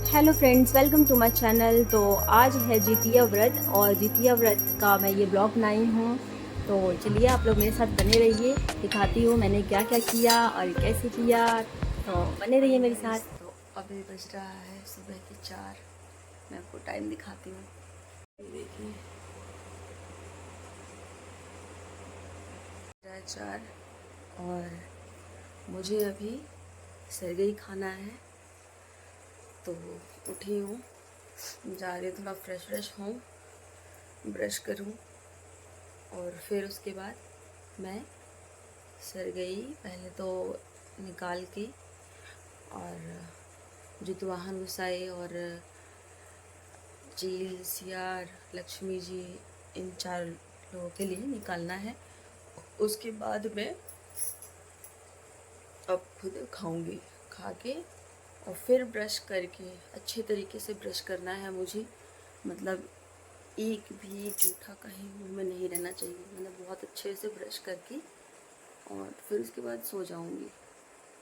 Hello friends, welcome to my channel. तो आज है जितिया व्रत और जितिया व्रत का मैं ये ब्लॉग बनाई हूँ। तो चलिए आप लोग मेरे साथ बने रहिए, दिखाती हूँ मैंने क्या क्या किया और कैसे किया। तो बने रहिए मेरे साथ। तो अभी बज रहा है सुबह के 4। मैं आपको टाइम दिखाती हूँ। ये देखिए 4 और मुझे अभी सरगई खाना है। तो उठी हूँ, जा रही हूँ, थोड़ा फ्रेश हूँ, ब्रश करूँ और फिर उसके बाद मैं सरगई पहले तो निकाल के और जितवाहन गोसाई और चील सियार लक्ष्मी जी इन 4 लोगों के लिए निकालना है। उसके बाद मैं अब खुद खाऊंगी, खा के और फिर ब्रश करके अच्छे तरीके से ब्रश करना है मुझे। मतलब एक भी जूठा कहीं मुंह में नहीं रहना चाहिए। मैंने बहुत अच्छे से ब्रश करके और फिर उसके बाद सो जाऊंगी,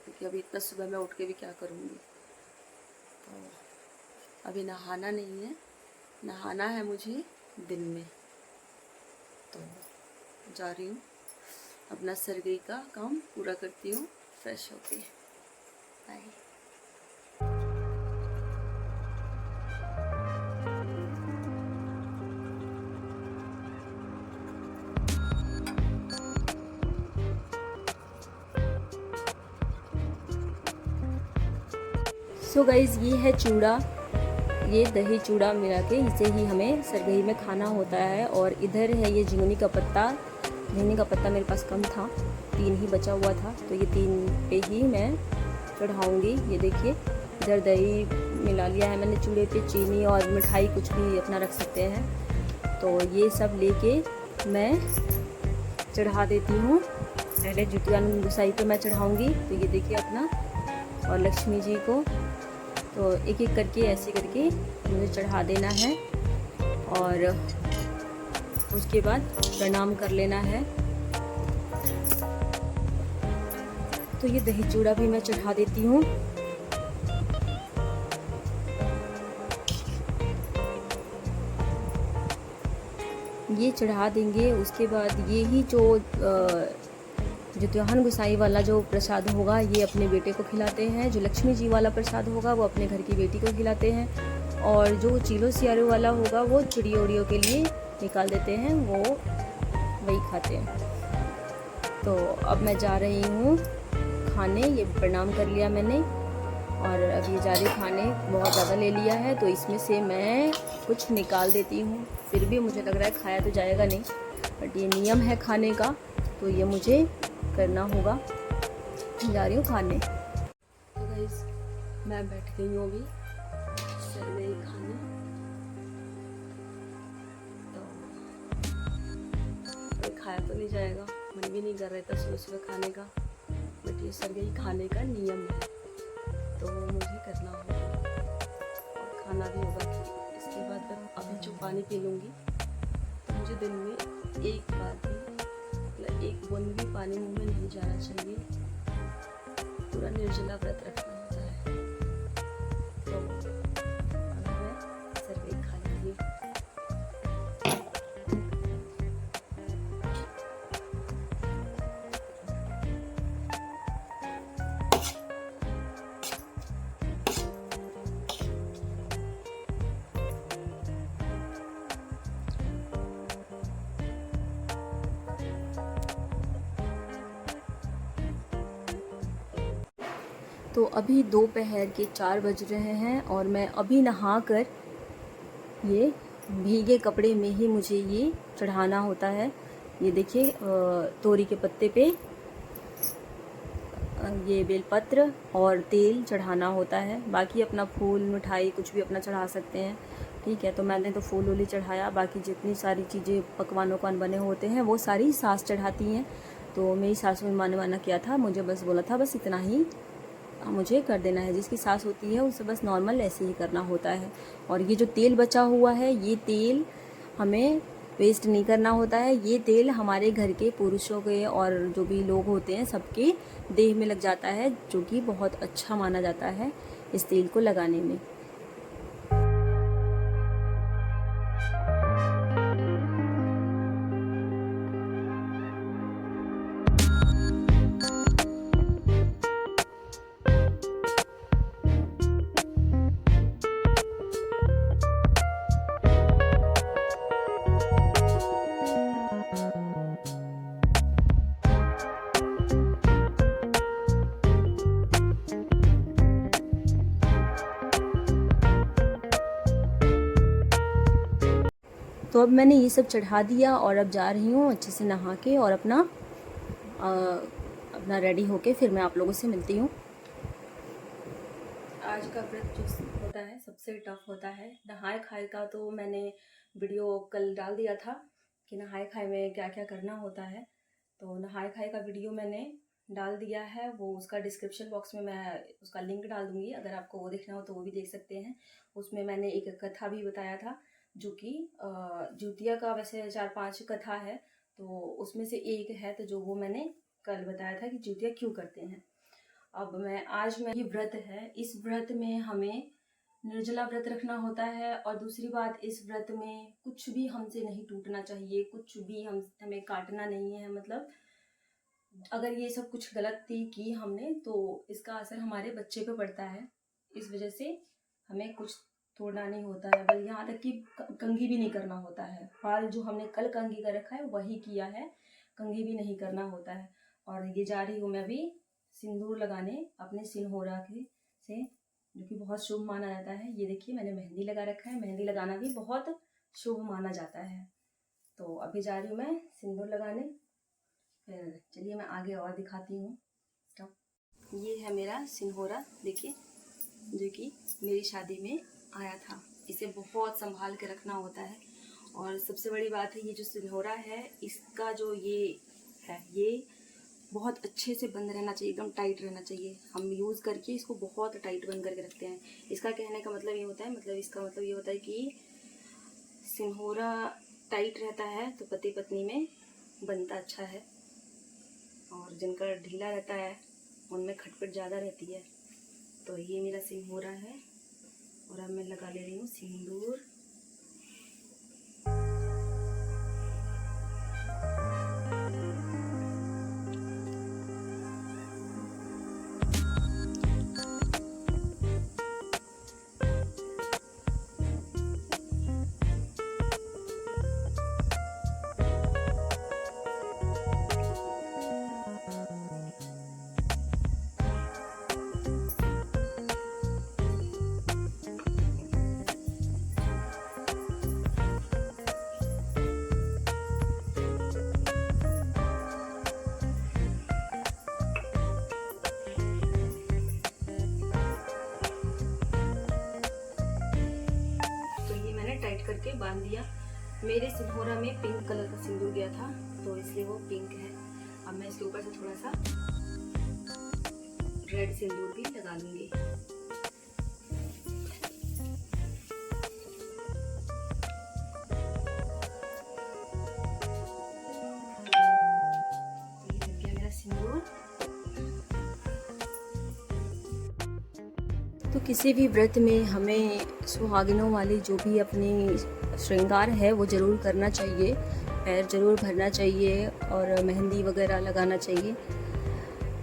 क्योंकि अभी इतना सुबह मैं उठ के भी क्या करूँगी। तो अभी नहाना नहीं है, नहाना है मुझे दिन में। तो जा रही हूँ, अपना सरगई का काम पूरा करती हूँ, फ्रेश होके। बाय। सो गाइज़, ये है चूड़ा, ये दही चूड़ा मिला के इसे ही हमें सरगई में खाना होता है। और इधर है ये झिंगुनी का पत्ता। झिंगुनी का पत्ता मेरे पास कम था, 3 ही बचा हुआ था, तो ये 3 पे ही मैं चढ़ाऊँगी। ये देखिए इधर दही मिला लिया है मैंने चूड़े पे, चीनी और मिठाई कुछ भी अपना रख सकते हैं। तो ये सब लेके मैं चढ़ा देती हूँ। पहले जितवाहन गोसाई पे मैं चढ़ाऊँगी। तो ये देखिए अपना, और लक्ष्मी जी को तो एक एक करके ऐसे करके मुझे चढ़ा देना है और उसके बाद प्रणाम कर लेना है। तो ये दही चूड़ा भी मैं चढ़ा देती हूँ। ये चढ़ा देंगे, उसके बाद ये ही जो जितवाहन गोसाई वाला जो प्रसाद होगा ये अपने बेटे को खिलाते हैं। जो लक्ष्मी जी वाला प्रसाद होगा वो अपने घर की बेटी को खिलाते हैं। और जो चीलो सियारों वाला होगा वो चिड़ियों उड़ियों के लिए निकाल देते हैं, वो वही खाते हैं। तो अब मैं जा रही हूँ खाने। ये प्रणाम कर लिया मैंने और अब ये जा रही खाने। बहुत ज़्यादा ले लिया है तो इसमें से मैं कुछ निकाल देती हूँ। फिर भी मुझे लग रहा है खाया तो जाएगा नहीं, बट ये नियम है खाने का, तो ये मुझे करना होगा। जा रही हूँ खाने। तो गाइस मैं बैठ गई हूँ अभी सरगई खाने। तो खाया तो नहीं जाएगा, मन भी नहीं कर रहा था सुबह सुबह खाने का, बट ये सरगई खाने का नियम है तो मुझे करना होगा और खाना भी होगा। कि इसके बाद मैं अभी जो पानी पी लूँगी तो मुझे दिन में एक बार भी, मतलब एक बूंद भी पानी मुंह में नहीं जाना चाहिए। पूरा निर्जला व्रत रखना होता है। तो अभी मैं सरगई खा लेंगी। तो अभी दोपहर के 4 बज रहे हैं और मैं अभी नहा कर, ये भीगे कपड़े में ही मुझे ये चढ़ाना होता है। ये देखिए तोरी के पत्ते पे ये बेलपत्र और तेल चढ़ाना होता है। बाकी अपना फूल मिठाई कुछ भी अपना चढ़ा सकते हैं, ठीक है। तो मैंने तो फूल वूल ही चढ़ाया, बाकी जितनी सारी चीज़ें पकवान वकवान बने होते हैं वो सारी सास चढ़ाती हैं। तो मेरी सासू माँ ने मना किया था, मुझे बस बोला था बस इतना ही मुझे कर देना है। जिसकी सास होती है उसे बस नॉर्मल ऐसे ही करना होता है। और ये जो तेल बचा हुआ है ये तेल हमें वेस्ट नहीं करना होता है। ये तेल हमारे घर के पुरुषों के और जो भी लोग होते हैं सबके देह में लग जाता है, जो कि बहुत अच्छा माना जाता है इस तेल को लगाने में। तो अब मैंने ये सब चढ़ा दिया और अब जा रही हूँ अच्छे से नहा के और अपना रेडी होके फिर मैं आप लोगों से मिलती हूँ। आज का व्रत जो होता है सबसे टफ होता है। नहाए खाए का तो मैंने वीडियो कल डाल दिया था कि नहाए खाए में क्या क्या करना होता है। तो नहाए खाए का वीडियो मैंने डाल दिया है, वो उसका डिस्क्रिप्शन बॉक्स में मैं उसका लिंक डाल दूँगी, अगर आपको वो देखना हो तो वो भी देख सकते हैं। उसमें मैंने एक कथा भी बताया था जो कि जुतिया का वैसे 4-5 कथा है, तो उसमें से एक है तो जो वो मैंने कल बताया था कि जुतिया क्यों करते हैं। अब आज ये व्रत है, इस व्रत में हमें निर्जला व्रत रखना होता है और दूसरी बात इस व्रत में कुछ भी हमसे नहीं टूटना चाहिए, कुछ भी हमें काटना नहीं है। मतलब अगर ये सब कुछ गलती की हमने तो इसका असर हमारे बच्चे पे पड़ता है, इस वजह से हमें कुछ तोड़ना नहीं होता है, बल्कि यहाँ तक कि कंघी भी नहीं करना होता है। फाल जो हमने कल कंघी कर रखा है वही किया है, कंघी भी नहीं करना होता है। और ये जा रही हूँ मैं अभी सिंदूर लगाने अपने सिन्होरा से, जो कि बहुत शुभ माना जाता है। ये देखिए मैंने मेहंदी लगा रखा है, मेहंदी लगाना भी बहुत शुभ माना जाता है। तो अभी जा रही हूँ मैं सिंदूर लगाने, फिर चलिए मैं आगे और दिखाती हूँ। ये है मेरा सिन्होरा, देखिए, जो कि मेरी शादी में आया था। इसे बहुत संभाल के रखना होता है और सबसे बड़ी बात है ये जो सिन्होरा है इसका जो ये है ये बहुत अच्छे से बंद रहना चाहिए, एकदम टाइट रहना चाहिए। हम यूज़ करके इसको बहुत टाइट बंद करके रखते हैं। इसका कहने का मतलब ये होता है, इसका मतलब ये होता है कि सिन्होरा टाइट रहता है तो पति पत्नी में बनता अच्छा है, और जिनका ढीला रहता है उनमें खटपट ज़्यादा रहती है। तो ये मेरा सिन्होरा है और अब मैं लगा ले रही हूँ सिंदूर। टाइट करके बांध दिया। मेरे सिन्होरा में पिंक कलर का सिंदूर गया था तो इसलिए वो पिंक है। अब मैं इसके ऊपर से थोड़ा सा रेड सिंदूर भी लगा लूंगी। ये लग गया मेरा सिंदूर। तो किसी भी व्रत में हमें सुहागिनों वाली जो भी अपनी श्रृंगार है वो ज़रूर करना चाहिए, पैर ज़रूर भरना चाहिए और मेहंदी वगैरह लगाना चाहिए।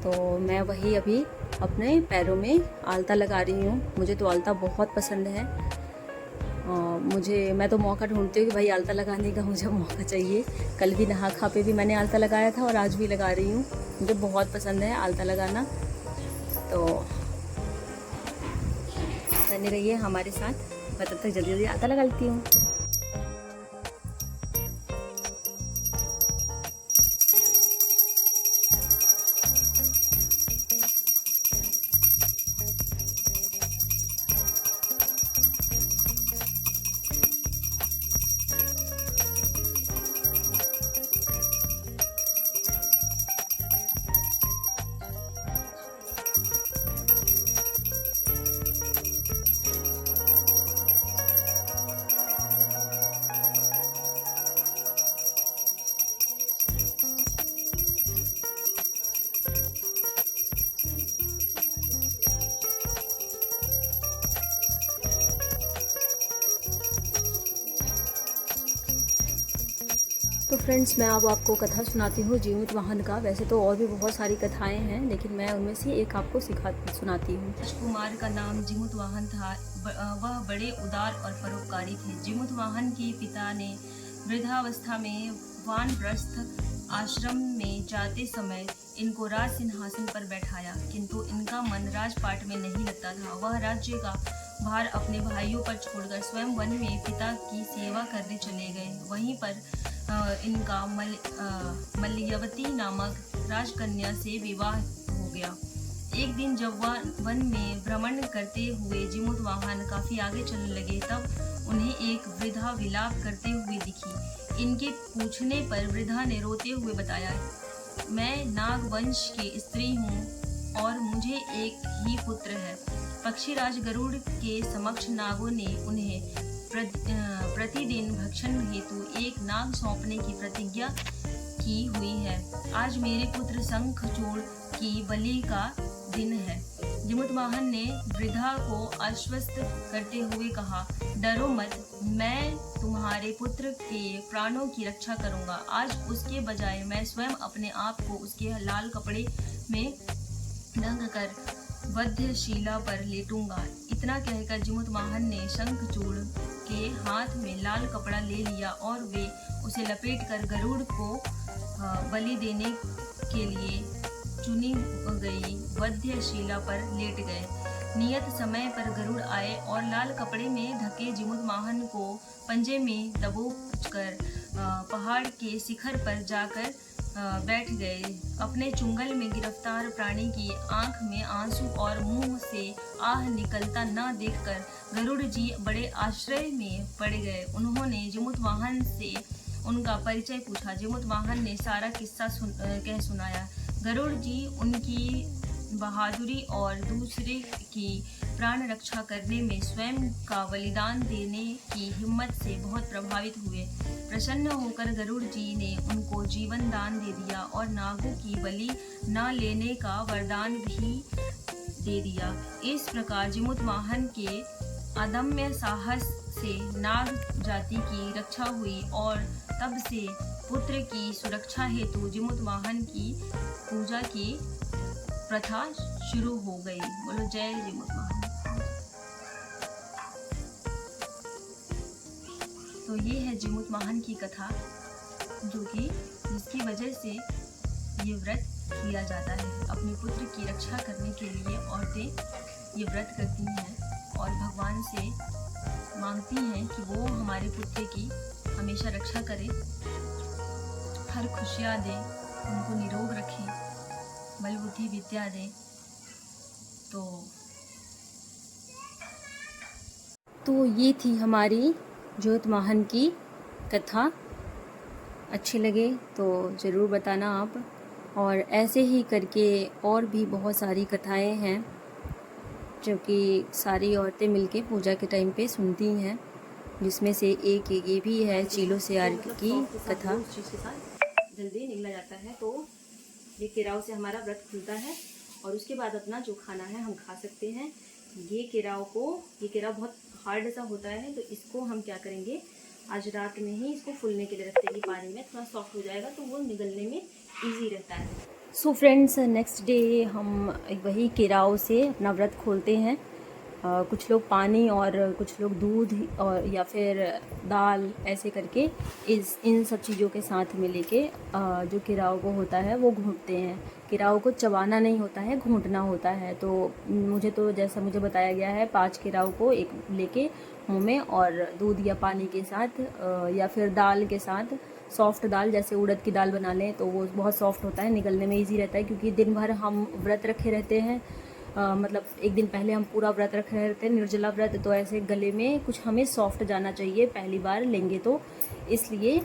तो मैं वही अभी अपने पैरों में आलता लगा रही हूँ। मुझे तो आलता बहुत पसंद है। मैं तो मौका ढूंढती हूँ कि भाई आलता लगाने का मुझे मौका चाहिए। कल भी नहा खा पे भी मैंने आलता लगाया था और आज भी लगा रही हूँ। मुझे बहुत पसंद है आलता लगाना। तो बने रहिए हमारे साथ, मैं तब तक जल्दी जल्दी आलता लगा लेती हूँ। तो फ्रेंड्स मैं अब आपको कथा सुनाती हूँ जीमूत वाहन का। वैसे तो और भी बहुत सारी कथाएं हैं लेकिन मैं उनमें से एक आपको सुनाती हूँ। राजकुमार का नाम जीमूत वाहन था। वह बड़े उदार और परोपकारी थे। जीमूत वाहन के पिता ने वृद्धावस्था में वानप्रस्थ आश्रम में जाते समय इनको राज सिंहासन पर बैठाया, किंतु इनका मन राजपाट में नहीं लगता था। वह राज्य का भार अपने भाइयों पर छोड़कर स्वयं वन में पिता की सेवा करने चले गए। वहीं पर इनका मल्यवती नामक राजकन्या से विवाह हो गया। एक दिन जब वह वन में भ्रमण करते हुए जीमूतवाहन काफी आगे चलने लगे, तब उन्हें एक वृद्धा विलाप करते हुए दिखी। इनके पूछने पर वृद्धा ने रोते हुए बताया, मैं नाग वंश की स्त्री हूँ और मुझे एक ही पुत्र है। पक्षीराज गरुड़ के समक्ष नागों ने उन्हें प्रतिदिन भक्षण हेतु एक नाग सौंपने की प्रतिज्ञा की हुई है। आज मेरे पुत्र शंखचूड़ की बलि का दिन है। जीमूतवाहन ने वृद्धा को आश्वस्त करते हुए कहा, डरो मत, मैं तुम्हारे पुत्र के प्राणों की रक्षा करूंगा। आज उसके बजाय मैं स्वयं अपने आप को उसके लाल कपड़े में रंग कर वध्यशिला पर लेटूंगा। इतना कहकर जीमूतवाहन ने शंखचूड़ के हाथ में लाल कपड़ा ले लिया और वे उसे लपेटकर गरुड़ को बलि देने के लिए चुनी गई वध्यशिला पर लेट गए। नियत समय पर गरुड़ आए और लाल कपड़े में ढके जीमूतवाहन को पंजे में दबोचकर पहाड़ के शिखर पर जाकर बैठ गए। अपने चुंगल में गिरफ्तार प्राणी की आंख में आंसू और मुंह से आह निकलता न देखकर गरुड़ जी बड़े आश्चर्य में पड़ गए। उन्होंने जीमूतवाहन से उनका परिचय पूछा। जीमूतवाहन ने सारा किस्सा कह सुनाया। गरुड़ जी उनकी बहादुरी और दूसरे की प्राण रक्षा करने में स्वयं का बलिदान देने की हिम्मत से बहुत प्रभावित हुए। प्रसन्न होकर गरुड़ जी ने उनको जीवन दान दे दिया और नागों की बलि न लेने का वरदान भी दे दिया। इस प्रकार जीमूतवाहन के अदम्य साहस से नाग जाति की रक्षा हुई और तब से पुत्र की सुरक्षा हेतु जीमूतवाहन की पूजा की प्रथा शुरू हो गई। बोलो जय जीमूतवाहन। तो ये है जीमूतवाहन की कथा, जो कि जिसकी वजह से ये व्रत किया जाता है। अपने पुत्र की रक्षा करने के लिए औरतें ये व्रत करती हैं और भगवान से मांगती हैं कि वो हमारे पुत्र की हमेशा रक्षा करे, हर खुशियाँ दे, उनको निरोग रखे, बल बुद्धि विद्या दे। तो ये थी हमारी जीमूतवाहन की कथा। अच्छी लगे तो ज़रूर बताना आप। और ऐसे ही करके और भी बहुत सारी कथाएं हैं जो कि सारी औरतें मिलके पूजा के टाइम पे सुनती हैं, जिसमें से एक ये भी है चीलो से आर की कथा। जल्दी निकला जाता है तो ये केराव से हमारा व्रत खुलता है और उसके बाद अपना जो खाना है हम खा सकते हैं। ये केराव बहुत हार्ड सा होता है, तो इसको हम क्या करेंगे, आज रात में ही इसको फूलने के लिए रख देंगे पानी में, थोड़ा सॉफ्ट हो जाएगा तो वो निगलने में इजी रहता है। सो फ्रेंड्स, नेक्स्ट डे हम वही केराव से अपना व्रत खोलते हैं। कुछ लोग पानी और कुछ लोग दूध और या फिर दाल ऐसे करके इन सब चीज़ों के साथ में लेके जो केराव को होता है वो घूंटते हैं। केराव को चबाना नहीं होता है, घूंटना होता है। तो जैसा मुझे बताया गया है, 5 केराव को एक लेके मुँह में और दूध या पानी के साथ या फिर दाल के साथ, सॉफ्ट दाल जैसे उड़द की दाल बना लें तो वो बहुत सॉफ्ट होता है, निगलने में ईजी रहता है। क्योंकि दिन भर हम व्रत रखे रहते हैं, मतलब एक दिन पहले हम पूरा व्रत रख रहे रहते हैं, निर्जला व्रत, तो ऐसे गले में कुछ हमें सॉफ्ट जाना चाहिए पहली बार लेंगे तो, इसलिए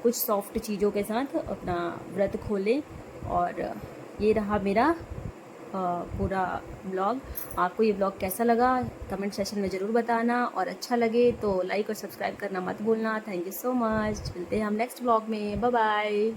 कुछ सॉफ्ट चीज़ों के साथ अपना व्रत खोलें। और ये रहा मेरा पूरा ब्लॉग। आपको ये ब्लॉग कैसा लगा कमेंट सेक्शन में ज़रूर बताना, और अच्छा लगे तो लाइक और सब्सक्राइब करना मत भूलना। Thank you so much. मिलते हैं हम नेक्स्ट ब्लॉग में। Bye bye.